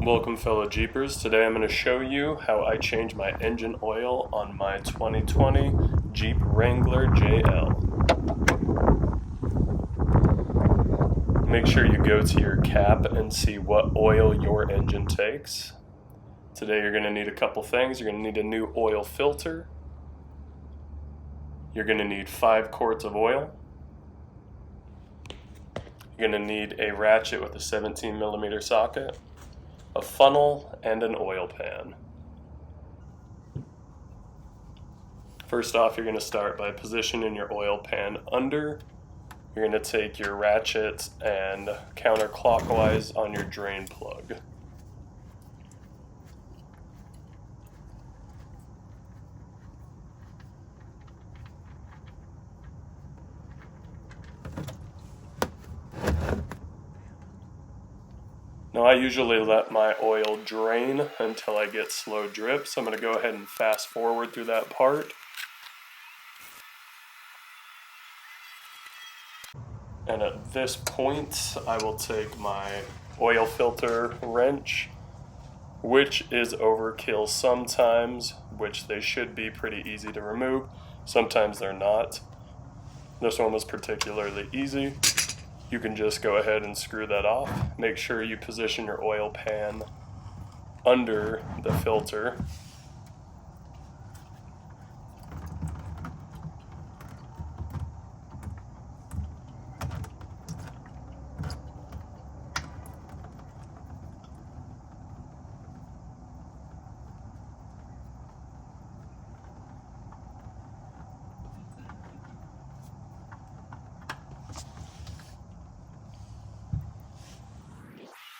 Welcome fellow Jeepers. Today I'm going to show you how I change my engine oil on my 2020 Jeep Wrangler JL. Make sure you go to your cap and see what oil your engine takes. Today you're going to need a couple things. You're going to need a new oil filter. You're going to need 5 quarts of oil. You're going to need a ratchet with a 17mm socket, a funnel, and an oil pan. First off, you're going to start by positioning your oil pan under. You're going to take your ratchet and counterclockwise on your drain plug. Now I usually let my oil drain until I get slow drip, so I'm going to go ahead and fast forward through that part. And at this point, I will take my oil filter wrench, which is overkill sometimes, which they should be pretty easy to remove. Sometimes they're not. This one was particularly easy. You can just go ahead and screw that off. Make sure you position your oil pan under the filter.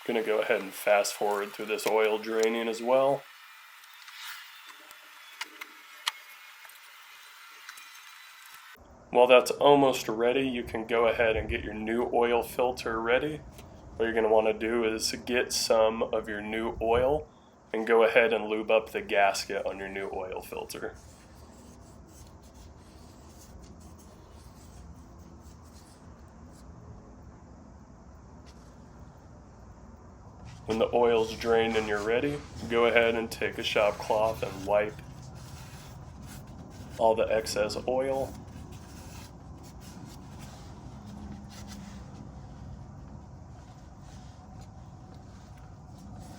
Going to go ahead and fast forward through this oil draining as well. While that's almost ready, you can go ahead and get your new oil filter ready. What you're going to want to do is get some of your new oil and go ahead and lube up the gasket on your new oil filter. When the oil's drained and you're ready, go ahead and take a shop cloth and wipe all the excess oil.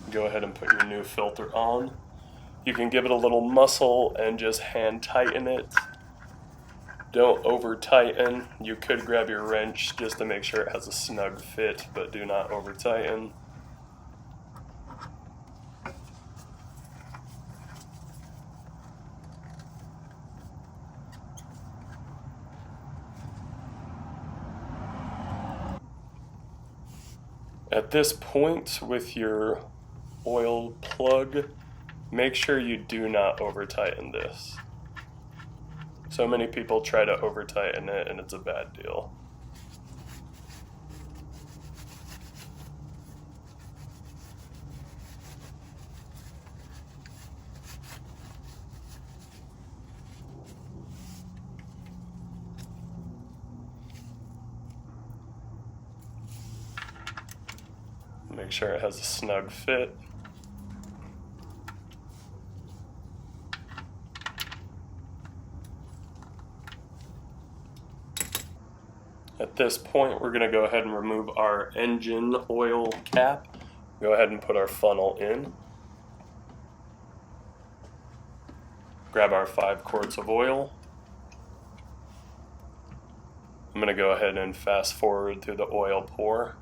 Go ahead and put your new filter on. You can give it a little muscle and just hand tighten it. Don't over tighten. You could grab your wrench just to make sure it has a snug fit, but do not over tighten. At this point with your oil plug, make sure you do not over tighten this. So many people try to over tighten it and it's a bad deal. Make sure it has a snug fit. At this point, we're going to go ahead and remove our engine oil cap. Go ahead and put our funnel in. Grab our 5 quarts of oil. I'm going to go ahead and fast forward through the oil pour.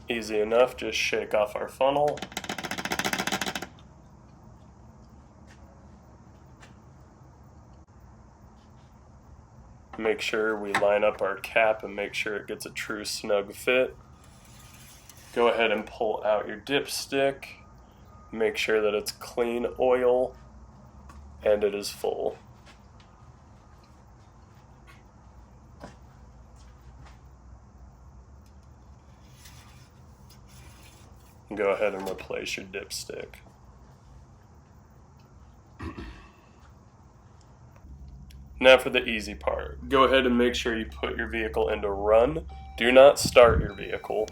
Easy enough, just shake off our funnel. Make sure we line up our cap and make sure it gets a true snug fit. Go ahead and pull out your dipstick. Make sure that it's clean oil and it is full. go ahead and replace your dipstick. Now for the easy part. Go ahead and make sure you put your vehicle into run. Do not start your vehicle.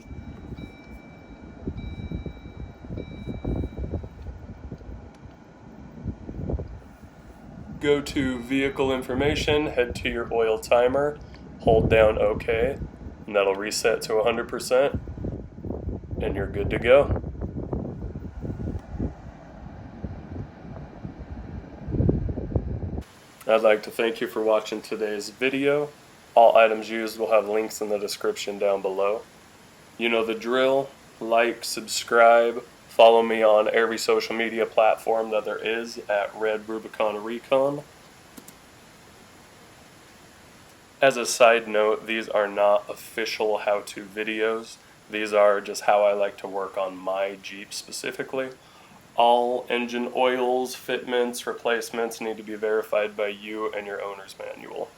Go to vehicle information, head to your oil timer, hold down OK, and that'll reset to 100%, and you're good to go. I'd like to thank you for watching today's video. All items used will have links in the description down below. You know the drill. Like, subscribe, follow me on every social media platform that there is at Red Rubicon Recon. As a side note, these are not official how-to videos. These are just how I like to work on my Jeep specifically. All engine oils, fitments, replacements need to be verified by you and your owner's manual.